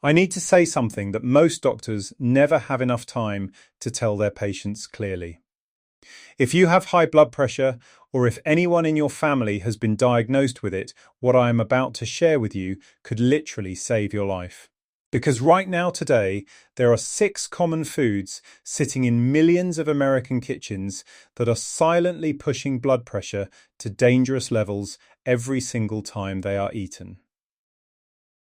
I need to say something that most doctors never have enough time to tell their patients clearly. If you have high blood pressure, or if anyone in your family has been diagnosed with it, what I am about to share with you could literally save your life. Because right now, today, there are 6 common foods sitting in millions of American kitchens that are silently pushing blood pressure to dangerous levels every single time they are eaten.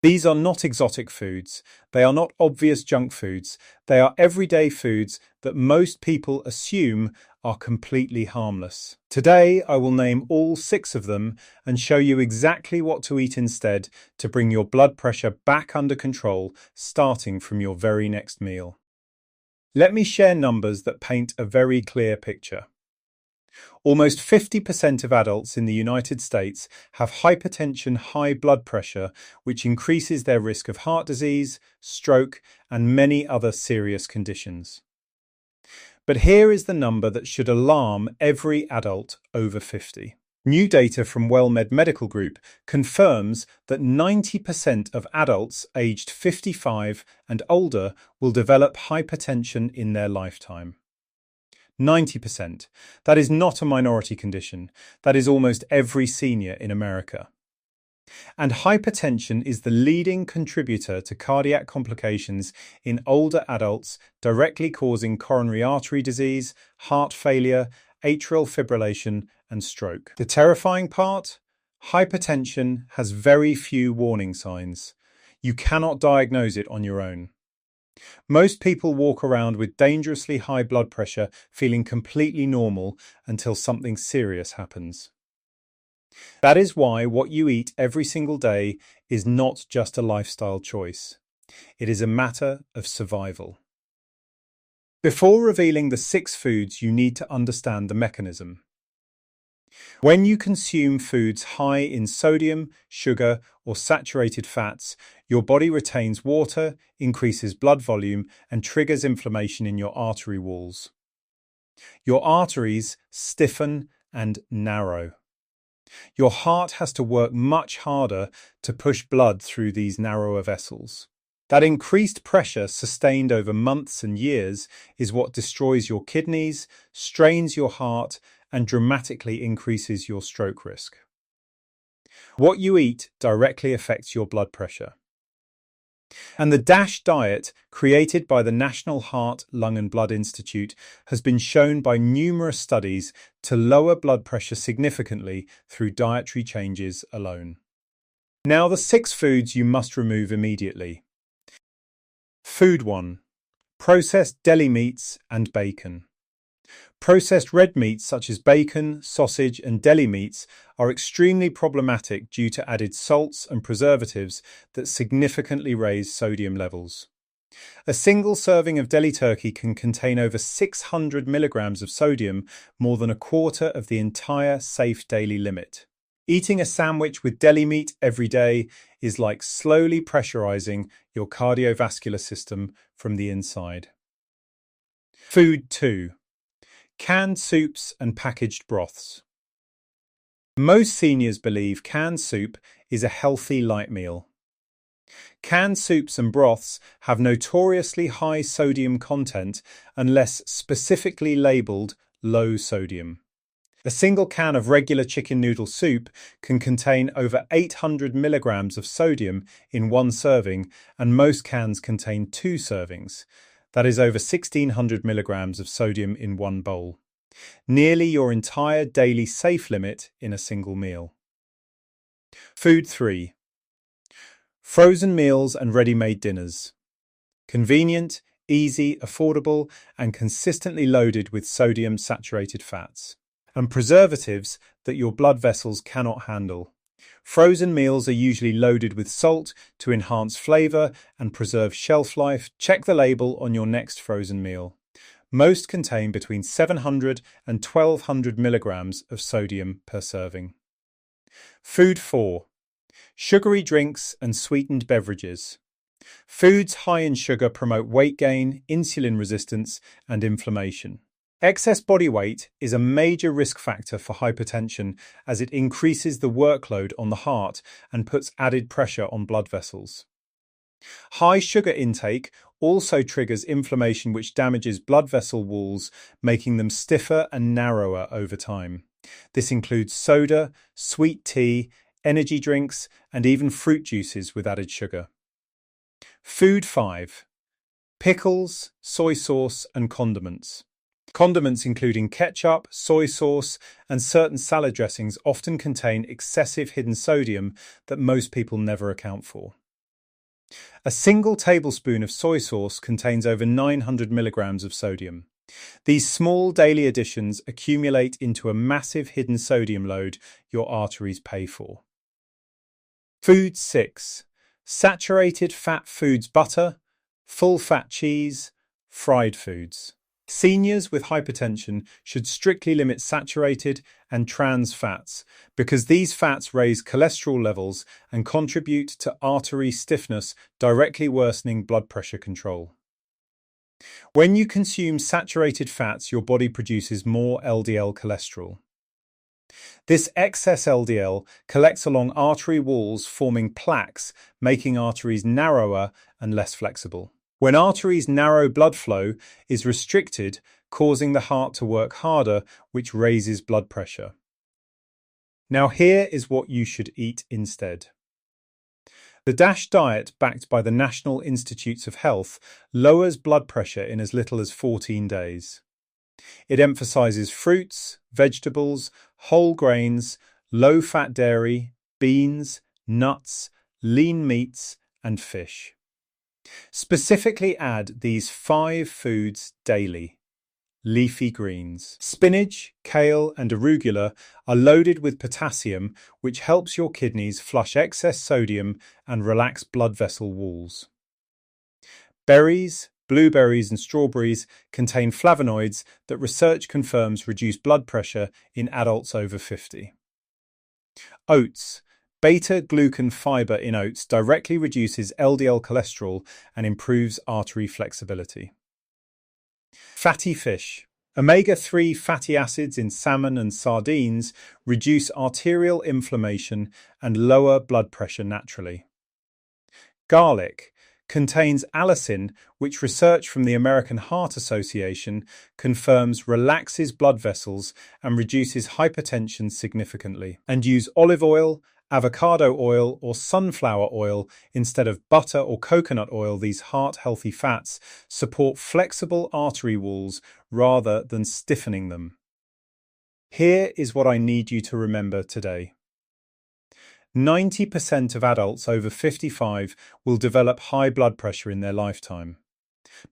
These are not exotic foods. They are not obvious junk foods. They are everyday foods that most people assume are completely harmless. Today, I will name all 6 of them and show you exactly what to eat instead to bring your blood pressure back under control, starting from your very next meal. Let me share numbers that paint a very clear picture. Almost 50% of adults in the United States have hypertension, high blood pressure, which increases their risk of heart disease, stroke, and many other serious conditions. But here is the number that should alarm every adult over 50. New data from WellMed Medical Group confirms that 90% of adults aged 55 and older will develop hypertension in their lifetime. 90%. That is not a minority condition. That is almost every senior in America. And hypertension is the leading contributor to cardiac complications in older adults, directly causing coronary artery disease, heart failure, atrial fibrillation, and stroke. The terrifying part? Hypertension has very few warning signs. You cannot diagnose it on your own. Most people walk around with dangerously high blood pressure, feeling completely normal until something serious happens. That is why what you eat every single day is not just a lifestyle choice. It is a matter of survival. Before revealing the 6 foods, you need to understand the mechanism. When you consume foods high in sodium, sugar, or saturated fats, your body retains water, increases blood volume, and triggers inflammation in your artery walls. Your arteries stiffen and narrow. Your heart has to work much harder to push blood through these narrower vessels. That increased pressure, sustained over months and years, is what destroys your kidneys, strains your heart, and dramatically increases your stroke risk. What you eat directly affects your blood pressure. And the DASH diet, created by the National Heart, Lung and Blood Institute, has been shown by numerous studies to lower blood pressure significantly through dietary changes alone. Now, the 6 foods you must remove immediately. Food 1. Processed deli meats and bacon. Processed red meats such as bacon, sausage, and deli meats are extremely problematic due to added salts and preservatives that significantly raise sodium levels. A single serving of deli turkey can contain over 600 milligrams of sodium, more than a quarter of the entire safe daily limit. Eating a sandwich with deli meat every day is like slowly pressurizing your cardiovascular system from the inside. Food 2. Canned soups and packaged broths. Most seniors believe canned soup is a healthy light meal. Canned soups and broths have notoriously high sodium content unless specifically labelled low sodium. A single can of regular chicken noodle soup can contain over 800 milligrams of sodium in one serving, and most cans contain 2 servings. That is over 1,600 milligrams of sodium in one bowl. Nearly your entire daily safe limit in a single meal. Food 3. Frozen meals and ready-made dinners. Convenient, easy, affordable, and consistently loaded with sodium-saturated fats and preservatives that your blood vessels cannot handle. Frozen meals are usually loaded with salt to enhance flavour and preserve shelf life. Check the label on your next frozen meal. Most contain between 700 and 1,200 milligrams of sodium per serving. Food 4. Sugary drinks and sweetened beverages. Foods high in sugar promote weight gain, insulin resistance, and inflammation. Excess body weight is a major risk factor for hypertension as it increases the workload on the heart and puts added pressure on blood vessels. High sugar intake also triggers inflammation which damages blood vessel walls, making them stiffer and narrower over time. This includes soda, sweet tea, energy drinks, and even fruit juices with added sugar. Food 5. Pickles, soy sauce, and condiments. Condiments including ketchup, soy sauce, and certain salad dressings often contain excessive hidden sodium that most people never account for. A single tablespoon of soy sauce contains over 900 milligrams of sodium. These small daily additions accumulate into a massive hidden sodium load your arteries pay for. Food 6. Saturated fat foods: butter, full-fat cheese, fried foods. Seniors with hypertension should strictly limit saturated and trans fats because these fats raise cholesterol levels and contribute to artery stiffness, directly worsening blood pressure control. When you consume saturated fats, your body produces more LDL cholesterol. This excess LDL collects along artery walls, forming plaques, making arteries narrower and less flexible. When arteries' narrow blood flow is restricted, causing the heart to work harder, which raises blood pressure. Now here is what you should eat instead. The DASH diet, backed by the National Institutes of Health, lowers blood pressure in as little as 14 days. It emphasizes fruits, vegetables, whole grains, low-fat dairy, beans, nuts, lean meats, and fish. Specifically add these 5 foods daily. Leafy greens. Spinach, kale, and arugula are loaded with potassium, which helps your kidneys flush excess sodium and relax blood vessel walls. Berries, blueberries, and strawberries contain flavonoids that research confirms reduce blood pressure in adults over 50. Oats. Beta-glucan fiber in oats directly reduces LDL cholesterol and improves artery flexibility. Fatty fish. Omega-3 fatty acids in salmon and sardines reduce arterial inflammation and lower blood pressure naturally. Garlic contains allicin, which research from the American Heart Association confirms relaxes blood vessels and reduces hypertension significantly. And use olive oil, avocado oil, or sunflower oil instead of butter or coconut oil. These heart-healthy fats support flexible artery walls rather than stiffening them. Here is what I need you to remember today. 90% of adults over 55 will develop high blood pressure in their lifetime.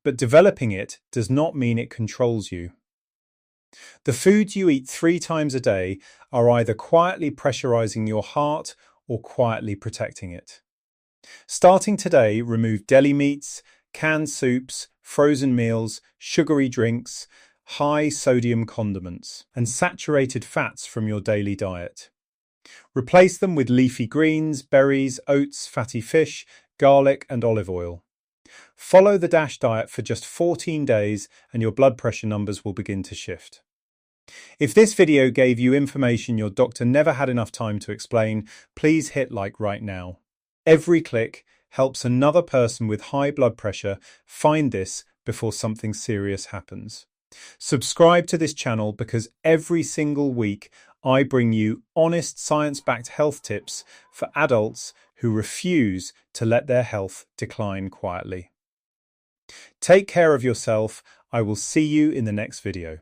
But developing it does not mean it controls you. The foods you eat 3 times a day are either quietly pressurizing your heart or quietly protecting it. Starting today, remove deli meats, canned soups, frozen meals, sugary drinks, high sodium condiments, and saturated fats from your daily diet. Replace them with leafy greens, berries, oats, fatty fish, garlic, and olive oil. Follow the DASH diet for just 14 days and your blood pressure numbers will begin to shift. If this video gave you information your doctor never had enough time to explain, please hit like right now. Every click helps another person with high blood pressure find this before something serious happens. Subscribe to this channel because every single week I bring you honest science-backed health tips for adults who refuse to let their health decline quietly. Take care of yourself. I will see you in the next video.